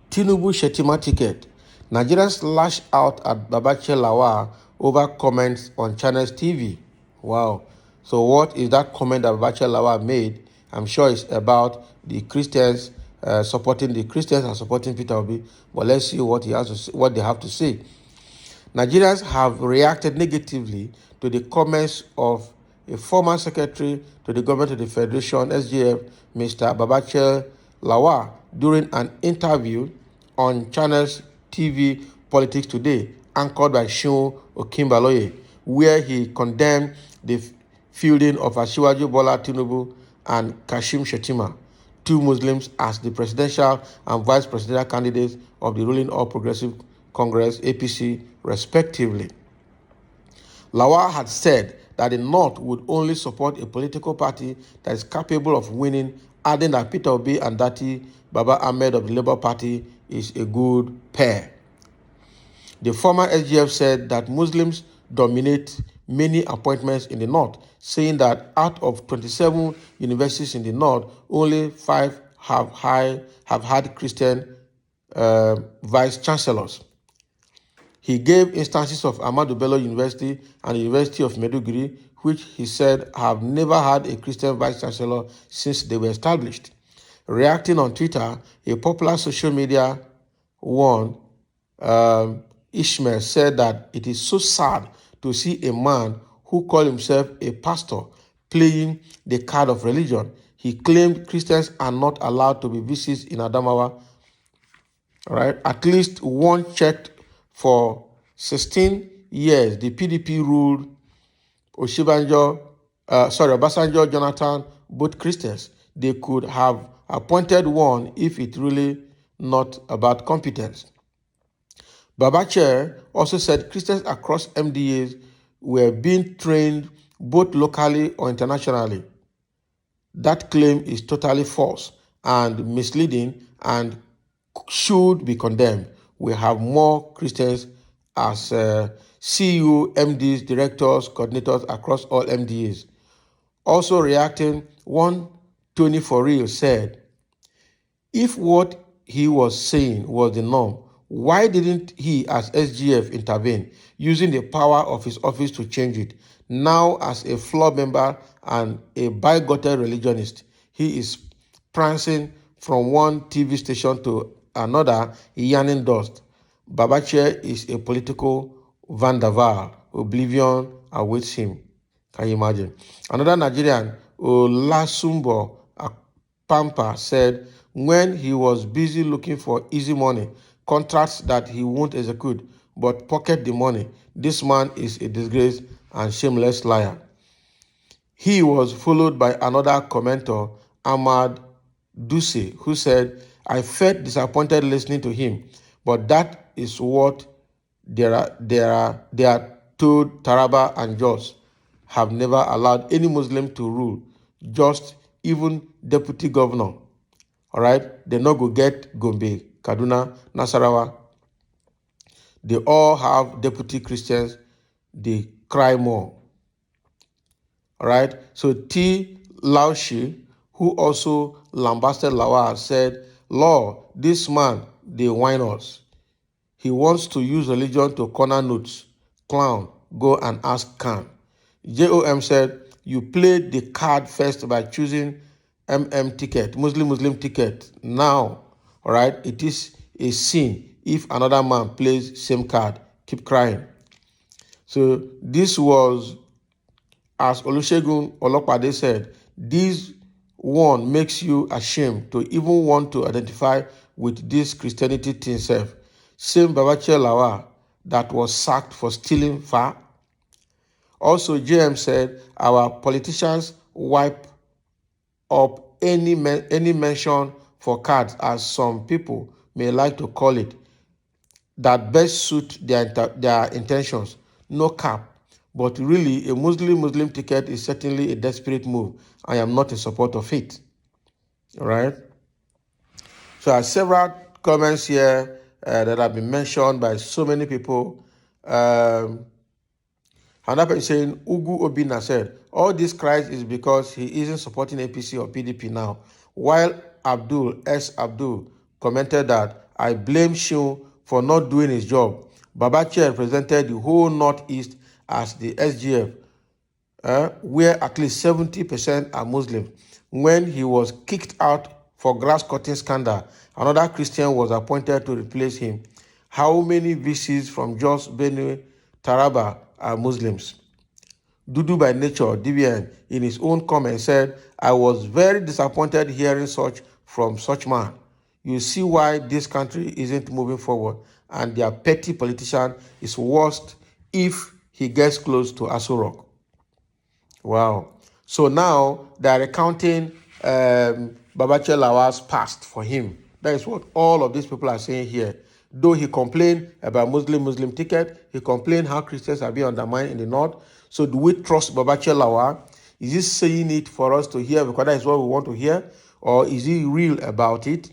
Tinubu Shettima ticket. Nigerians lash out at Babachir Lawal over comments on Channels TV. Wow. So what is that comment that Babachir Lawal made? I'm sure it's about the Christians supporting the Christians and supporting Peter Obi. But let's see what he has to say, what they have to say. Nigerians have reacted negatively to the comments of a former secretary to the government of the Federation, SGF, Mr. Babachir Lawal, during an interview on Channels TV Politics Today, anchored by Seun Okinbaloye, where he condemned the fielding of Asiwaju Bola Tinubu and Kashim Shettima, two Muslims, as the presidential and vice presidential candidates of the ruling All Progressive Congress, APC, respectively. Lawal had said that the North would only support a political party that is capable of winning, adding that Peter Obi and Dati Baba Ahmed of the Labour Party is a good pair. The former SGF said that Muslims dominate many appointments in the North, saying that out of 27 universities in the North, only 5 have had Christian vice chancellors. He gave instances of Ahmadu Bello University and the University of Maiduguri, which he said have never had a Christian vice chancellor since they were established. Reacting on Twitter, a popular social media one, Ishmael, said that it is so sad to see a man who called himself a pastor playing the card of religion. He claimed Christians are not allowed to be VCs in Adamawa. All right, at least one checked. For 16 years, the PDP ruled Obasanjo, Jonathan, both Christians. They could have appointed one if it really not about competence. Babachir also said Christians across MDAs were being trained both locally or internationally. That claim is totally false and misleading and should be condemned. We have more Christians as CEO, MDs, directors, coordinators across all MDAs. Also reacting, one Tony For Real said, if what he was saying was the norm, why didn't he as SGF intervene, using the power of his office to change it? Now as a floor member and a bigoted religionist, he is prancing from one TV station to another, yarning dust. Babachir is a political Vandaval. Oblivion awaits him. Can you imagine? Another Nigerian, Olasumbo Pampa, said when he was busy looking for easy money, contracts that he won't execute, but pocket the money, this man is a disgrace and shameless liar. He was followed by another commenter, Ahmad Dusi, who said, I felt disappointed listening to him, but that is what they are told. Taraba and Jos have never allowed any Muslim to rule, just even deputy governor. All right, they no go get Gombe, Kaduna, Nasarawa. They all have deputy Christians. They cry more. All right, so T. Laushi, who also lambasted Lawal, said, Law, this man, they whine us. He wants to use religion to corner notes. Clown, go and ask Khan. JOM said, you played the card first by choosing ticket, Muslim ticket. Now, all right, it is a sin if another man plays same card. Keep crying. So this was, as Olusegun Olopade said, this one makes you ashamed to even want to identify with this Christianity thing self. Same Babachir Lawal that was sacked for stealing far. Also, JM said, our politicians wipe up any mention for cards, as some people may like to call it, that best suit their intentions. No cap. But really, a Muslim ticket is certainly a desperate move. I am not in support of it. All right? So I have several comments here that have been mentioned by so many people. Another person saying, Ugu Obina said, all this cries is because he isn't supporting APC or PDP now. While Abdul commented that I blame Shiu for not doing his job. Babachir represented the whole Northeast as the SGF, where at least 70% are Muslims. When he was kicked out for grass cutting scandal, another Christian was appointed to replace him. How many VCs from Jos, Benue, Taraba are Muslims? Dudu by nature, DBN, in his own comment said, I was very disappointed hearing such from such man. You see why this country isn't moving forward, and their petty politician is worst if he gets close to Aso Rock. Wow. So now they are recounting Babachir Lawal's past for him. That is what all of these people are saying here. Though he complained about Muslim ticket, he complained how Christians are being undermined in the north. So do we trust Babachir Lawal? Is he saying it for us to hear because that is what we want to hear? Or is he real about it?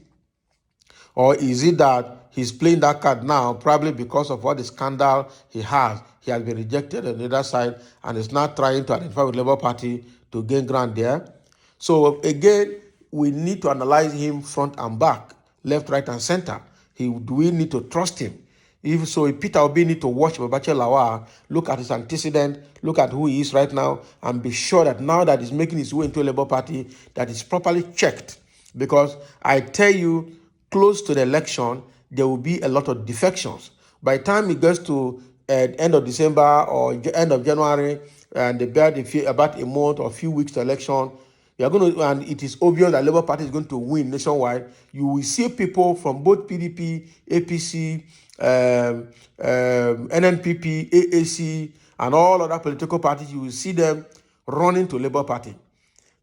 Or is it that he's playing that card now probably because of what the scandal he has? He has been rejected on the other side and is now trying to identify with Labour Party to gain ground there. So again, we need to analyze him front and back, left, right, and center. Do we need to trust him? If so, Peter Obi need to watch Babachir Lawal, look at his antecedent, look at who he is right now, and be sure that now that he's making his way into a Labour Party, that is properly checked. Because I tell you, close to the election, there will be a lot of defections. By the time it gets to end of December or end of January, and about a month or a few weeks to election, you are going to, and it is obvious that Labour Party is going to win nationwide. You will see people from both PDP, APC, NNPP, AAC, and all other political parties. You will see them running to Labour Party.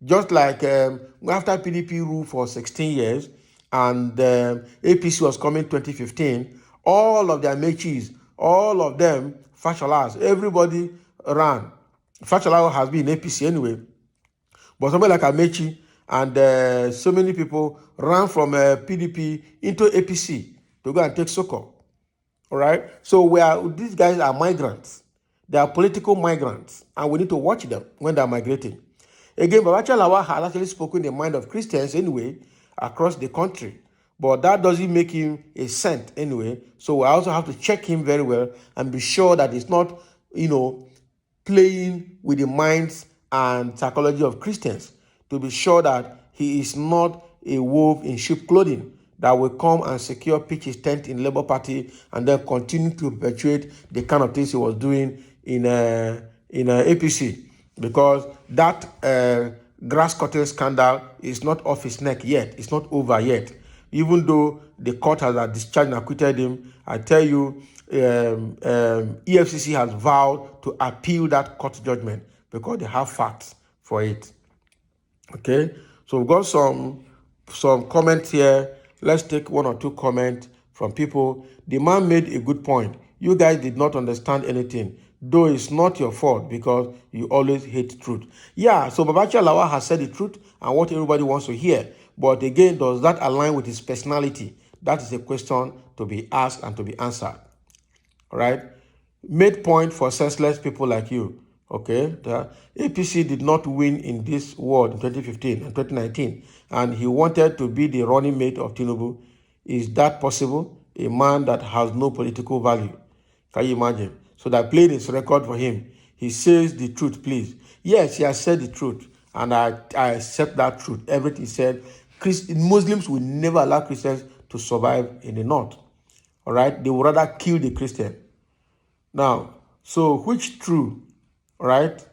Just like after PDP ruled for 16 years and APC was coming 2015, all of their Mechis, all of them, Fasholas, everybody ran. Fashola has been in APC anyway. But somebody like Amechi and so many people ran from PDP into APC to go and take Soko. All right? So these guys are migrants. They are political migrants, and we need to watch them when they are migrating. Again, Babachir Lawal has actually spoken the mind of Christians anyway across the country. But that doesn't make him a saint anyway. So we also have to check him very well and be sure that he's not, playing with the minds and psychology of Christians, to be sure that he is not a wolf in sheep clothing that will come and secure, pitch his tent in Labour Party and then continue to perpetuate the kind of things he was doing in APC. Because that grass cutting scandal is not off his neck yet. It's not over yet. Even though the court has discharged and acquitted him, I tell you, EFCC has vowed to appeal that court judgment because they have facts for it. Okay, so we've got some comments here. Let's take one or two comments from people. The man made a good point. You guys did not understand anything, though it's not your fault because you always hate truth. Yeah, so Babachir Lawal has said the truth and what everybody wants to hear. But again, does that align with his personality? That is a question to be asked and to be answered. All right? Made point for senseless people like you. Okay? The APC did not win in this world in 2015 and 2019, and he wanted to be the running mate of Tinubu. Is that possible? A man that has no political value. Can you imagine? So they played his record for him. He says the truth, please. Yes, he has said the truth, and I accept that truth. Everything he said. Muslims will never allow Christians to survive in the north. All right? They would rather kill the Christian. Now, so which true? All right?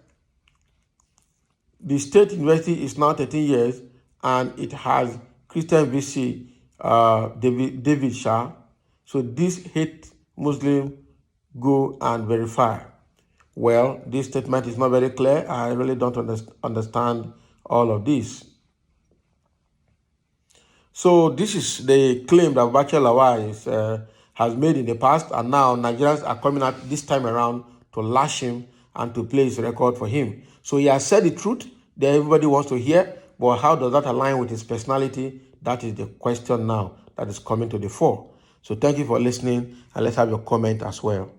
The state university is now 13 years, and it has Christian VC, David Shah. So this hate Muslim, go and verify. Well, this statement is not very clear. I really don't understand all of this. So this is the claim that Babachir Lawal has made in the past, and now Nigerians are coming out this time around to lash him and to play his record for him. So he has said the truth that everybody wants to hear, but how does that align with his personality? That is the question now that is coming to the fore. So thank you for listening, and let's have your comment as well.